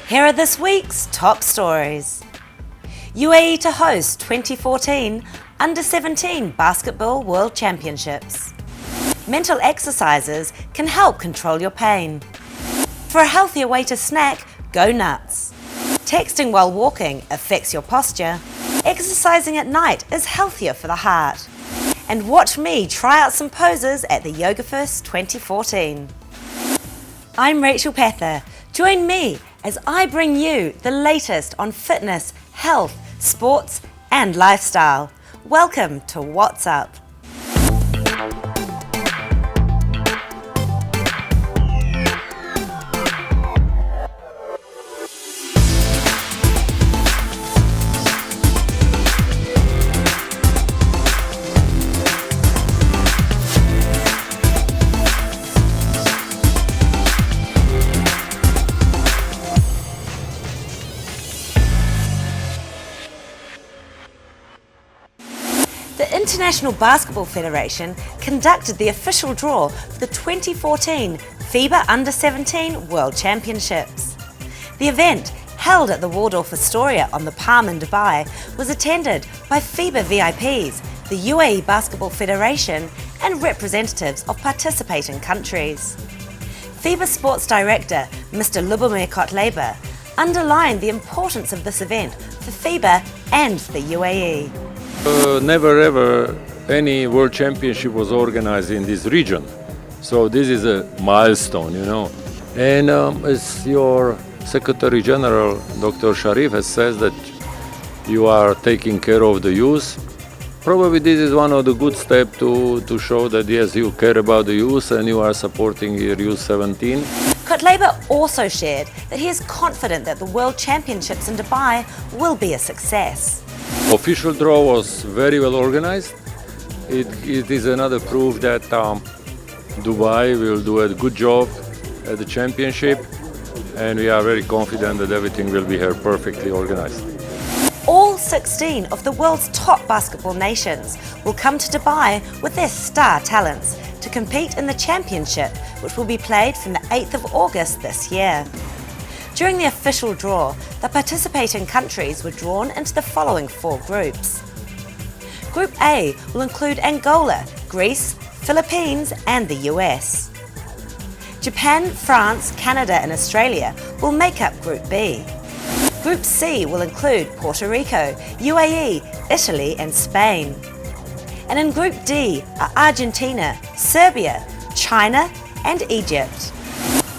Here are this week's top stories. UAE to host 2014 Under-17 Basketball World Championships. Mental exercises can help control your pain. For a healthier way to snack, go nuts. Texting while walking affects your posture. Exercising at night is healthier for the heart. And watch me try out some poses at the Yoga First 2014. I'm Rachel Pather. Join me as I bring you the latest on fitness, health, sports and lifestyle. Welcome to What's Up. The International Basketball Federation conducted the official draw for the 2014 FIBA Under-17 World Championships. The event, held at the Waldorf Astoria on the Palm in Dubai, was attended by FIBA VIPs, the UAE Basketball Federation and representatives of participating countries. FIBA Sports Director Mr. Lubomir Kotleba underlined the importance of this event for FIBA and the UAE. Never ever any World Championship was organized in this region. So this is a milestone, you know. And as your Secretary General, Dr. Sharif, has said that you are taking care of the youth, probably this is one of the good steps to show that yes, you care about the youth and you are supporting your youth 17. Kotleba also shared that he is confident that the World Championships in Dubai will be a success. Official draw was very well organized. It is another proof that Dubai will do a good job at the championship, and we are very confident that everything will be here perfectly organized. All 16 of the world's top basketball nations will come to Dubai with their star talents to compete in the championship, which will be played from the 8th of August this year. During the official draw, the participating countries were drawn into the following 4 groups. Group A will include Angola, Greece, Philippines and the US. Japan, France, Canada and Australia will make up Group B. Group C will include Puerto Rico, UAE, Italy and Spain. And in Group D are Argentina, Serbia, China and Egypt.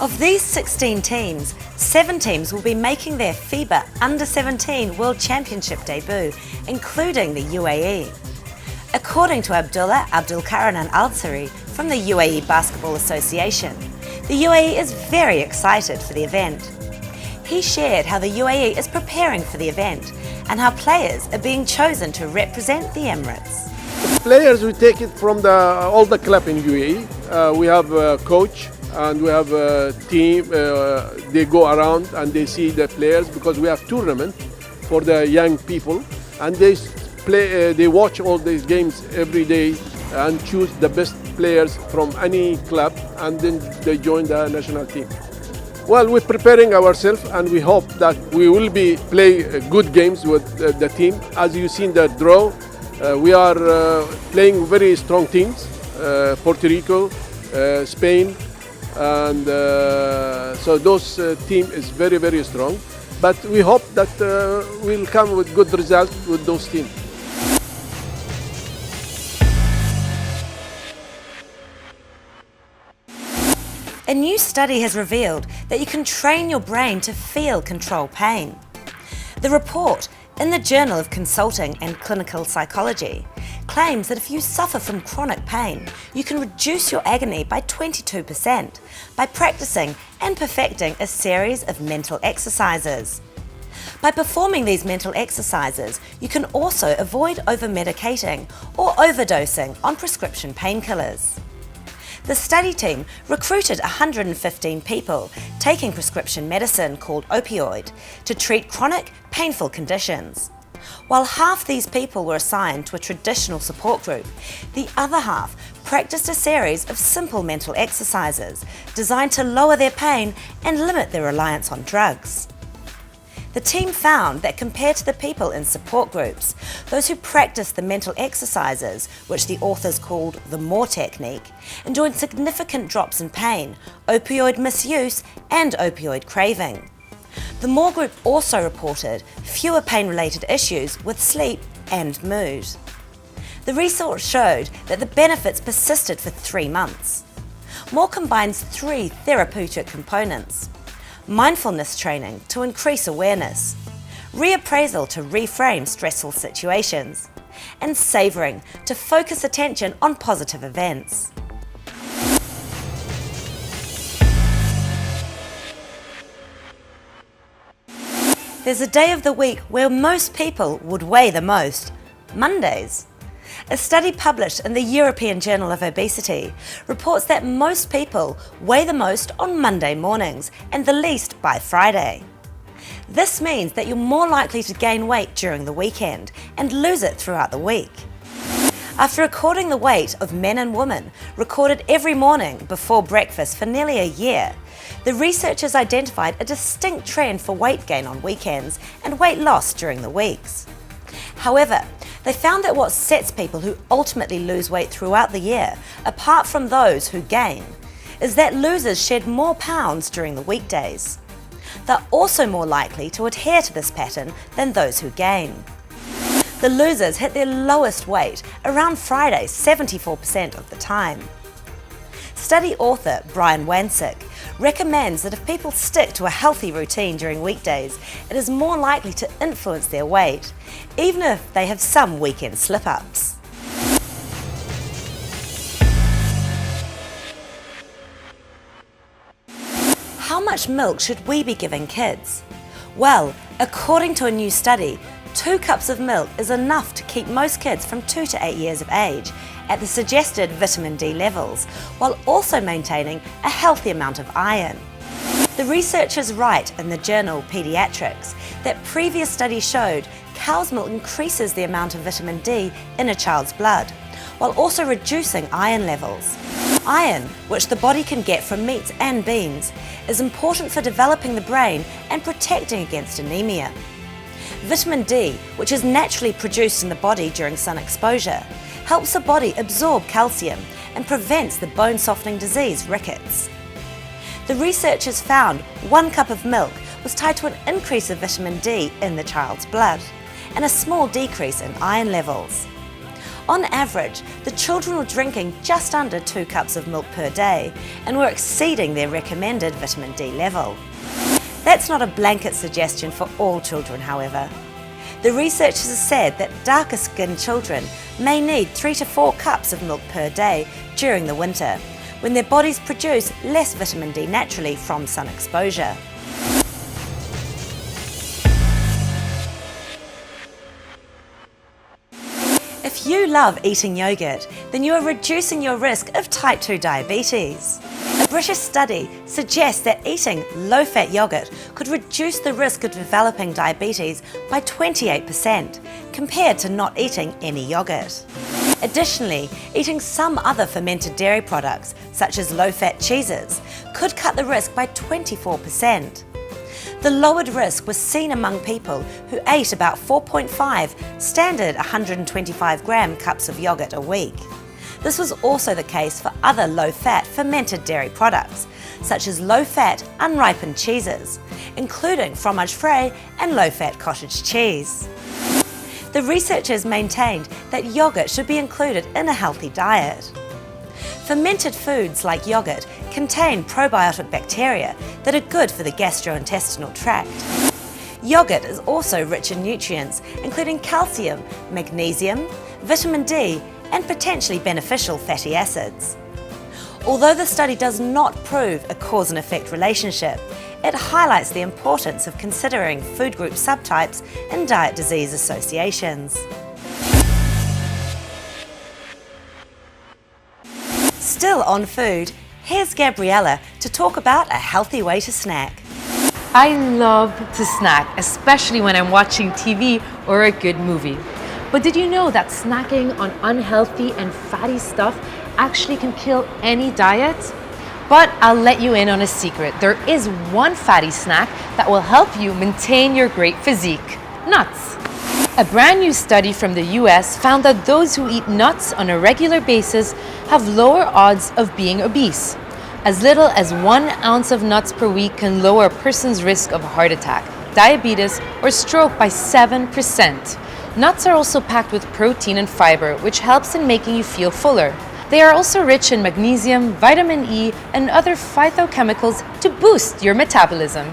Of these 16 teams, 7 teams will be making their FIBA Under-17 World Championship debut, including the UAE. According to Abdullah Abdulkaranan Al-Sari from the UAE Basketball Association, the UAE is very excited for the event. He shared how the UAE is preparing for the event and how players are being chosen to represent the Emirates. The players, we take it from all the club in UAE. We have a coach and we have a team. They go around and they see the players because we have tournament for the young people, and they play. They watch all these games every day and choose the best players from any club, and then they join the national team. Well, we're preparing ourselves and we hope that we will play good games with the team. As you see in the draw, we are playing very strong teams, Puerto Rico, Spain, and so those team is very, very strong. But we hope that we'll come with good results with those teams. A new study has revealed that you can train your brain to feel control pain. The report, in the Journal of Consulting and Clinical Psychology, claims that if you suffer from chronic pain, you can reduce your agony by 22% by practicing and perfecting a series of mental exercises. By performing these mental exercises, you can also avoid over-medicating or overdosing on prescription painkillers. The study team recruited 115 people taking prescription medicine called opioid to treat chronic, painful conditions. While half these people were assigned to a traditional support group, the other half practiced a series of simple mental exercises designed to lower their pain and limit their reliance on drugs. The team found that compared to the people in support groups, those who practiced the mental exercises, which the authors called the MORE technique, enjoyed significant drops in pain, opioid misuse and opioid craving. The MORE group also reported fewer pain-related issues with sleep and mood. The research showed that the benefits persisted for 3 months. MORE combines 3 therapeutic components: mindfulness training to increase awareness, reappraisal to reframe stressful situations, and savouring to focus attention on positive events. There's a day of the week where most people would weigh the most: Mondays. A study published in the European Journal of Obesity reports that most people weigh the most on Monday mornings and the least by Friday. This means that you're more likely to gain weight during the weekend and lose it throughout the week. After recording the weight of men and women recorded every morning before breakfast for nearly a year, the researchers identified a distinct trend for weight gain on weekends and weight loss during the weeks. However, they found that what sets people who ultimately lose weight throughout the year, apart from those who gain, is that losers shed more pounds during the weekdays. They're also more likely to adhere to this pattern than those who gain. The losers hit their lowest weight around Friday 74% of the time. Study author Brian Wansick recommends that if people stick to a healthy routine during weekdays, it is more likely to influence their weight, even if they have some weekend slip-ups. How much milk should we be giving kids? Well, according to a new study, 2 cups of milk is enough to keep most kids from 2 to 8 years of age at the suggested vitamin D levels, while also maintaining a healthy amount of iron. The researchers write in the journal Pediatrics that previous studies showed cow's milk increases the amount of vitamin D in a child's blood, while also reducing iron levels. Iron, which the body can get from meats and beans, is important for developing the brain and protecting against anemia. Vitamin D, which is naturally produced in the body during sun exposure, helps the body absorb calcium and prevents the bone-softening disease rickets. The researchers found 1 cup of milk was tied to an increase of vitamin D in the child's blood and a small decrease in iron levels. On average, the children were drinking just under 2 cups of milk per day and were exceeding their recommended vitamin D level. That's not a blanket suggestion for all children, however. The researchers have said that darker-skinned children may need 3 to 4 cups of milk per day during the winter, when their bodies produce less vitamin D naturally from sun exposure. If you love eating yogurt, then you are reducing your risk of type 2 diabetes. A British study suggests that eating low-fat yogurt could reduce the risk of developing diabetes by 28% compared to not eating any yogurt. Additionally, eating some other fermented dairy products, such as low-fat cheeses, could cut the risk by 24%. The lowered risk was seen among people who ate about 4.5 standard 125-gram cups of yogurt a week. This was also the case for other low-fat fermented dairy products, such as low-fat unripened cheeses, including fromage frais and low-fat cottage cheese. The researchers maintained that yogurt should be included in a healthy diet. Fermented foods like yogurt contain probiotic bacteria that are good for the gastrointestinal tract. Yogurt is also rich in nutrients, including calcium, magnesium, vitamin D, and potentially beneficial fatty acids. Although the study does not prove a cause and effect relationship, it highlights the importance of considering food group subtypes and diet disease associations. Still on food, here's Gabriella to talk about a healthy way to snack. I love to snack, especially when I'm watching TV or a good movie. But did you know that snacking on unhealthy and fatty stuff actually can kill any diet? But I'll let you in on a secret. There is one fatty snack that will help you maintain your great physique: nuts. A brand new study from the US found that those who eat nuts on a regular basis have lower odds of being obese. As little as 1 ounce of nuts per week can lower a person's risk of heart attack, diabetes, or stroke by 7%. Nuts are also packed with protein and fiber, which helps in making you feel fuller. They are also rich in magnesium, vitamin E, and other phytochemicals to boost your metabolism.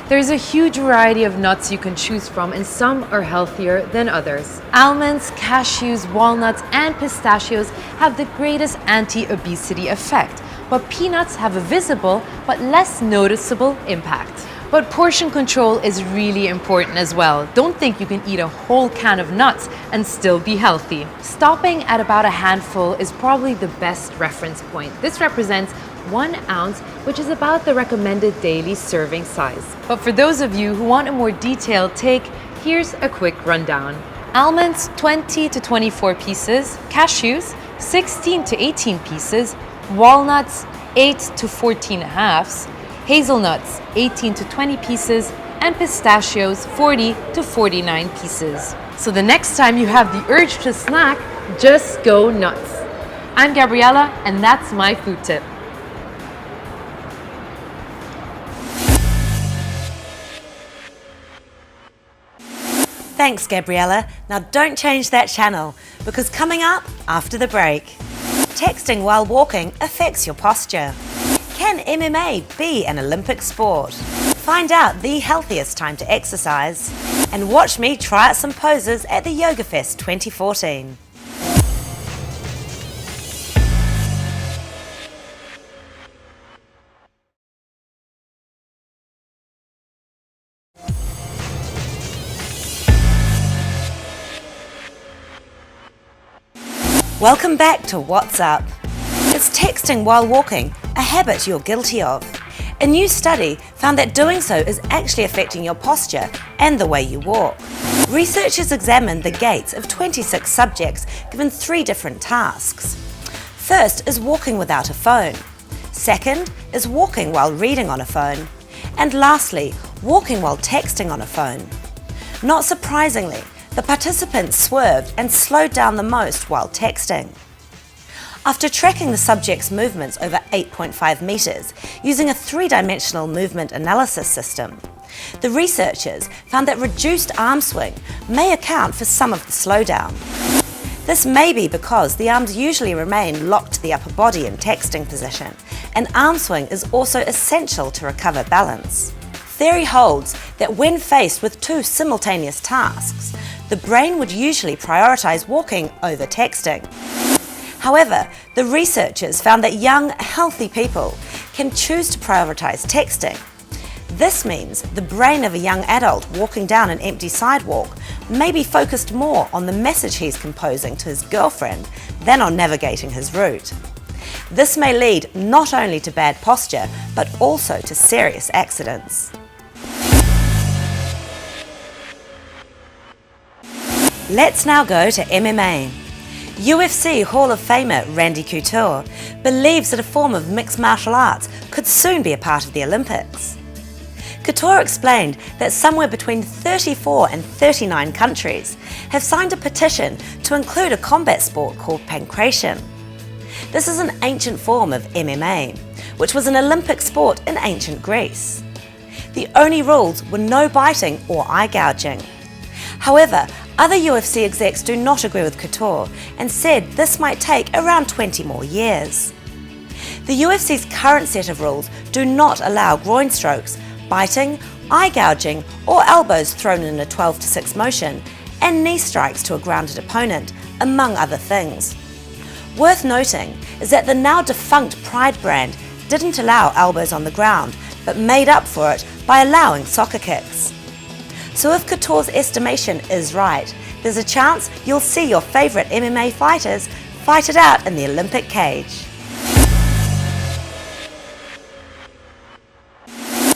There is a huge variety of nuts you can choose from, and some are healthier than others. Almonds, cashews, walnuts, and pistachios have the greatest anti-obesity effect, but peanuts have a visible but less noticeable impact. But portion control is really important as well. Don't think you can eat a whole can of nuts and still be healthy. Stopping at about a handful is probably the best reference point. This represents 1 ounce, which is about the recommended daily serving size. But for those of you who want a more detailed take, here's a quick rundown. Almonds, 20 to 24 pieces. Cashews, 16 to 18 pieces. Walnuts, 8 to 14 halves. Hazelnuts, 18 to 20 pieces, and pistachios, 40 to 49 pieces. So the next time you have the urge to snack, just go nuts. I'm Gabriella, and that's my food tip. Thanks, Gabriella. Now don't change that channel, because coming up after the break, texting while walking affects your posture. Can MMA be an Olympic sport? Find out the healthiest time to exercise, and watch me try out some poses at the Yoga Fest 2014. Welcome back to What's Up. Is texting while walking a habit you're guilty of? A new study found that doing so is actually affecting your posture and the way you walk. Researchers examined the gaits of 26 subjects given 3 different tasks. First is walking without a phone. Second is walking while reading on a phone. And lastly, walking while texting on a phone. Not surprisingly, the participants swerved and slowed down the most while texting. After tracking the subject's movements over 8.5 metres using a 3-dimensional movement analysis system, the researchers found that reduced arm swing may account for some of the slowdown. This may be because the arms usually remain locked to the upper body in texting position, and arm swing is also essential to recover balance. Theory holds that when faced with 2 simultaneous tasks, the brain would usually prioritise walking over texting. However, the researchers found that young, healthy people can choose to prioritise texting. This means the brain of a young adult walking down an empty sidewalk may be focused more on the message he's composing to his girlfriend than on navigating his route. This may lead not only to bad posture, but also to serious accidents. Let's now go to MMA. UFC Hall of Famer Randy Couture believes that a form of mixed martial arts could soon be a part of the Olympics. Couture explained that somewhere between 34 and 39 countries have signed a petition to include a combat sport called pankration. This is an ancient form of MMA, which was an Olympic sport in ancient Greece. The only rules were no biting or eye gouging. However, other UFC execs do not agree with Couture and said this might take around 20 more years. The UFC's current set of rules do not allow groin strokes, biting, eye gouging, or elbows thrown in a 12-6 motion, and knee strikes to a grounded opponent, among other things. Worth noting is that the now defunct Pride brand didn't allow elbows on the ground, but made up for it by allowing soccer kicks. So if Couture's estimation is right, there's a chance you'll see your favourite MMA fighters fight it out in the Olympic cage.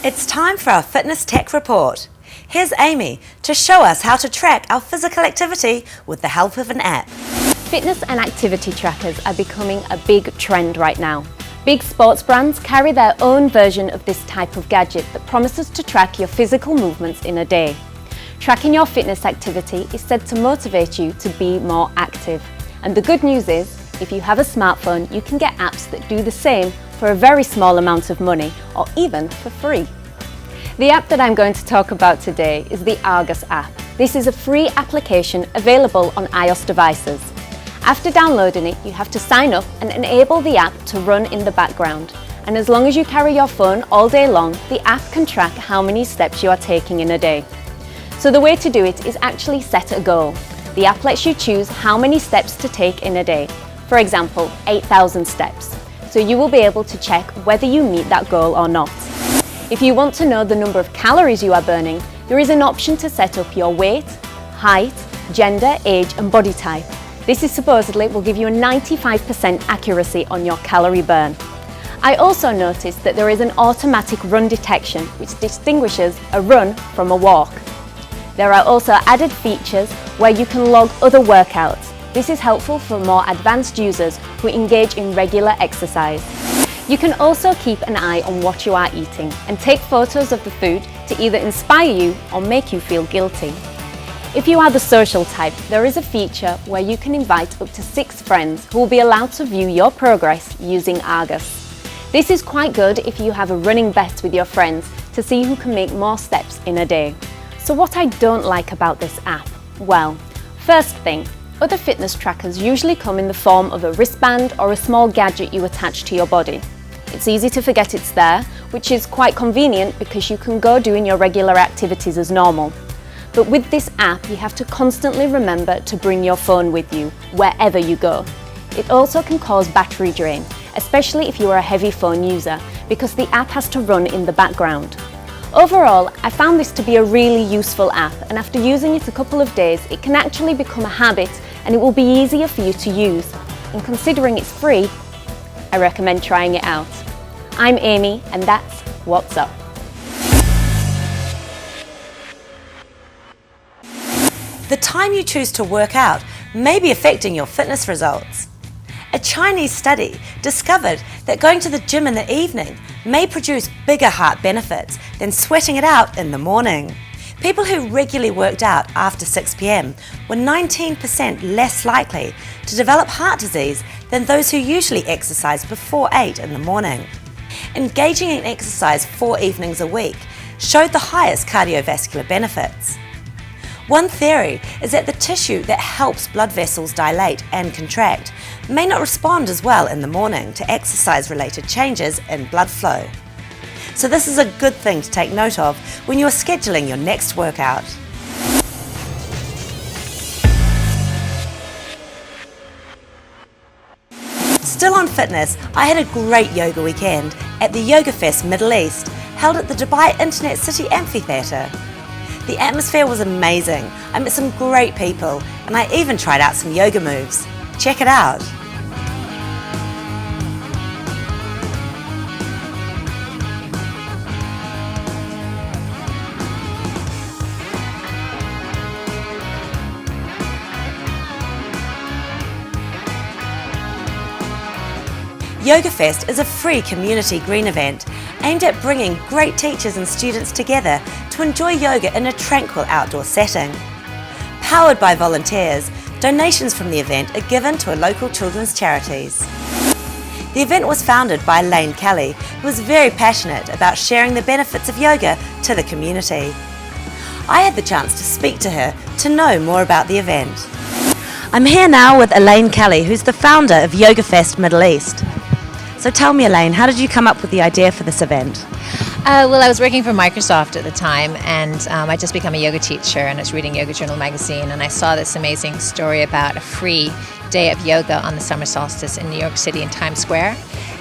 It's time for our fitness tech report. Here's Amy to show us how to track our physical activity with the help of an app. Fitness and activity trackers are becoming a big trend right now. Big sports brands carry their own version of this type of gadget that promises to track your physical movements in a day. Tracking your fitness activity is said to motivate you to be more active. And the good news is, if you have a smartphone, you can get apps that do the same for a very small amount of money, or even for free. The app that I'm going to talk about today is the Argus app. This is a free application available on iOS devices. After downloading it, you have to sign up and enable the app to run in the background. And as long as you carry your phone all day long, the app can track how many steps you are taking in a day. So the way to do it is actually set a goal. The app lets you choose how many steps to take in a day. For example, 8,000 steps. So you will be able to check whether you meet that goal or not. If you want to know the number of calories you are burning, there is an option to set up your weight, height, gender, age and body type. This is supposedly will give you a 95% accuracy on your calorie burn. I also noticed that there is an automatic run detection which distinguishes a run from a walk. There are also added features where you can log other workouts. This is helpful for more advanced users who engage in regular exercise. You can also keep an eye on what you are eating and take photos of the food to either inspire you or make you feel guilty. If you are the social type, there is a feature where you can invite up to 6 friends who will be allowed to view your progress using Argus. This is quite good if you have a running bet with your friends to see who can make more steps in a day. So what I don't like about this app? Well, first thing, other fitness trackers usually come in the form of a wristband or a small gadget you attach to your body. It's easy to forget it's there, which is quite convenient because you can go doing your regular activities as normal. But with this app, you have to constantly remember to bring your phone with you, wherever you go. It also can cause battery drain, especially if you are a heavy phone user, because the app has to run in the background. Overall, I found this to be a really useful app, and after using it a couple of days, it can actually become a habit and it will be easier for you to use. And considering it's free, I recommend trying it out. I'm Amy, and that's What's Up. The time you choose to work out may be affecting your fitness results. A Chinese study discovered that going to the gym in the evening may produce bigger heart benefits than sweating it out in the morning. People who regularly worked out after 6 p.m. were 19% less likely to develop heart disease than those who usually exercise before 8 in the morning. Engaging in exercise 4 evenings a week showed the highest cardiovascular benefits. One theory is that the tissue that helps blood vessels dilate and contract may not respond as well in the morning to exercise-related changes in blood flow. So this is a good thing to take note of when you are scheduling your next workout. Still on fitness, I had a great yoga weekend at the Yoga Fest Middle East, held at the Dubai Internet City Amphitheatre. The atmosphere was amazing. I met some great people and I even tried out some yoga moves. Check it out. Yoga Fest is a free community green event aimed at bringing great teachers and students together to enjoy yoga in a tranquil outdoor setting. Powered by volunteers, donations from the event are given to local children's charities. The event was founded by Elaine Kelly, who was very passionate about sharing the benefits of yoga to the community. I had the chance to speak to her to know more about the event. I'm here now with Elaine Kelly, who's the founder of Yoga Fest Middle East. So tell me, Elaine, how did you come up with the idea for this event? Well, I was working for Microsoft at the time, and I just become a yoga teacher, and I was reading Yoga Journal magazine, and I saw this amazing story about a free day of yoga on the summer solstice in New York City in Times Square.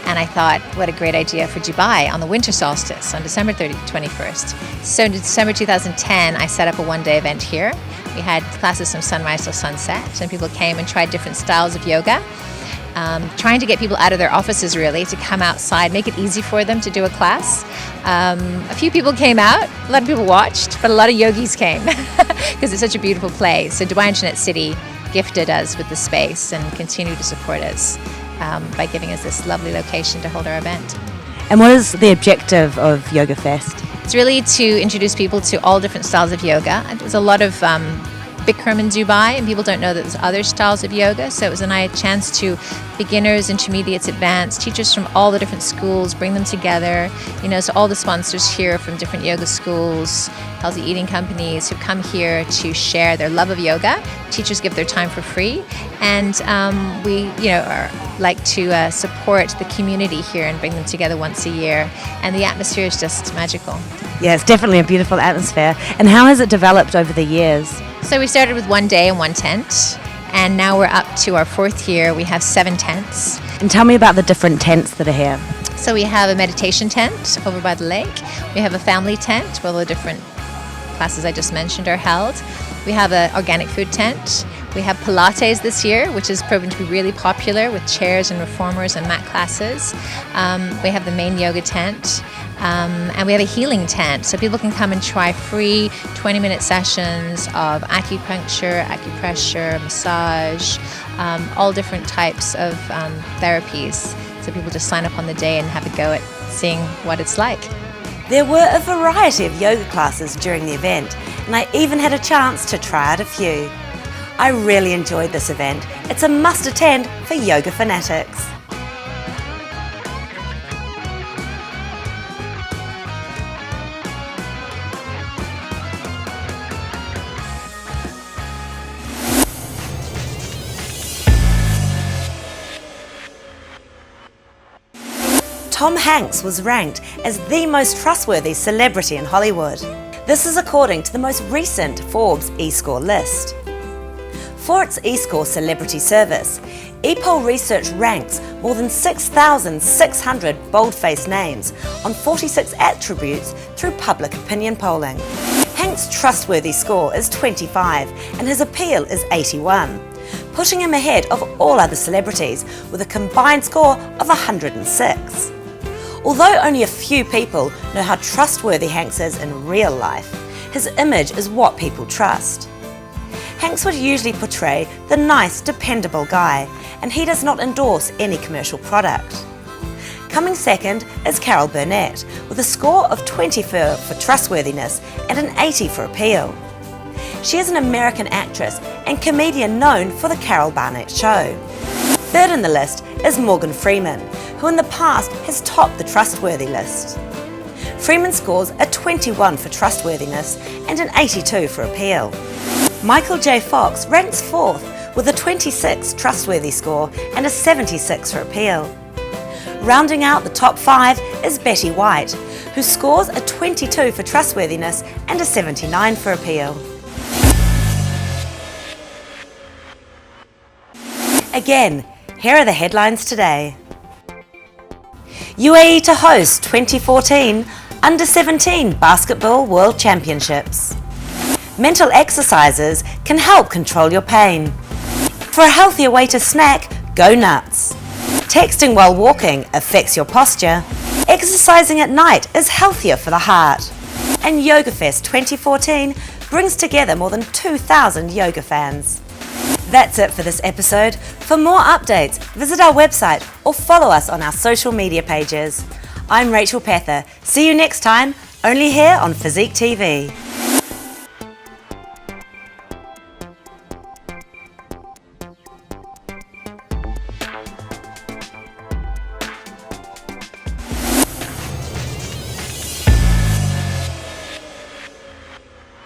And I thought, what a great idea for Dubai on the winter solstice on December 21st. So in December 2010, I set up a one-day event here. We had classes from sunrise till sunset, and people came and tried different styles of yoga. Trying to get people out of their offices really to come outside, make it easy for them to do a class. A few people came out, a lot of people watched, but a lot of yogis came because it's such a beautiful place. So Dubai Internet City gifted us with the space and continue to support us. by giving us this lovely location to hold our event. And what is the objective of Yoga Fest? It's really to introduce people to all different styles of yoga. There's a lot of Bikram in Dubai, and people don't know that there's other styles of yoga, so it was a nice chance to beginners, intermediates, advanced, teachers from all the different schools, bring them together. So all the sponsors here from different yoga schools, healthy eating companies who come here to share their love of yoga. Teachers give their time for free, and we like to support the community here and bring them together once a year, and the atmosphere is just magical. Yeah, it's definitely a beautiful atmosphere. And how has it developed over the years? So we started with 1 day and 1 tent, and now we're up to our 4th year. We have 7 tents. And tell me about the different tents that are here. So we have a meditation tent over by the lake. We have a family tent where all the different classes I just mentioned are held. We have an organic food tent. We have Pilates this year, which has proven to be really popular with chairs and reformers and mat classes. We have the main yoga tent. And we have a healing tent, so people can come and try free 20-minute sessions of acupuncture, acupressure, massage, all different types of therapies. So people just sign up on the day and have a go at seeing what it's like. There were a variety of yoga classes during the event, and I even had a chance to try out a few. I really enjoyed this event. It's a must attend for yoga fanatics. Tom Hanks was ranked as the most trustworthy celebrity in Hollywood. This is according to the most recent Forbes eScore list. For its eScore celebrity service, ePoll Research ranks more than 6,600 bold-faced names on 46 attributes through public opinion polling. Hanks' trustworthy score is 25 and his appeal is 81, putting him ahead of all other celebrities with a combined score of 106. Although only a few people know how trustworthy Hanks is in real life, his image is what people trust. Hanks would usually portray the nice, dependable guy, and he does not endorse any commercial product. Coming second is Carol Burnett, with a score of 24 for trustworthiness and an 80 for appeal. She is an American actress and comedian known for The Carol Burnett Show. Third in the list is Morgan Freeman, who in the past has topped the trustworthy list. Freeman scores a 21 for trustworthiness and an 82 for appeal. Michael J. Fox ranks 4th with a 26 trustworthy score and a 76 for appeal. Rounding out the top 5 is Betty White, who scores a 22 for trustworthiness and a 79 for appeal. Again, here are the headlines today. UAE to host 2014 Under-17 Basketball World Championships. Mental exercises can help control your pain. For a healthier way to snack, go nuts. Texting while walking affects your posture. Exercising at night is healthier for the heart. And Yoga Fest 2014 brings together more than 2,000 yoga fans. That's it for this episode. For more updates, visit our website or follow us on our social media pages. I'm Rachel Pether. See you next time, only here on Physique TV.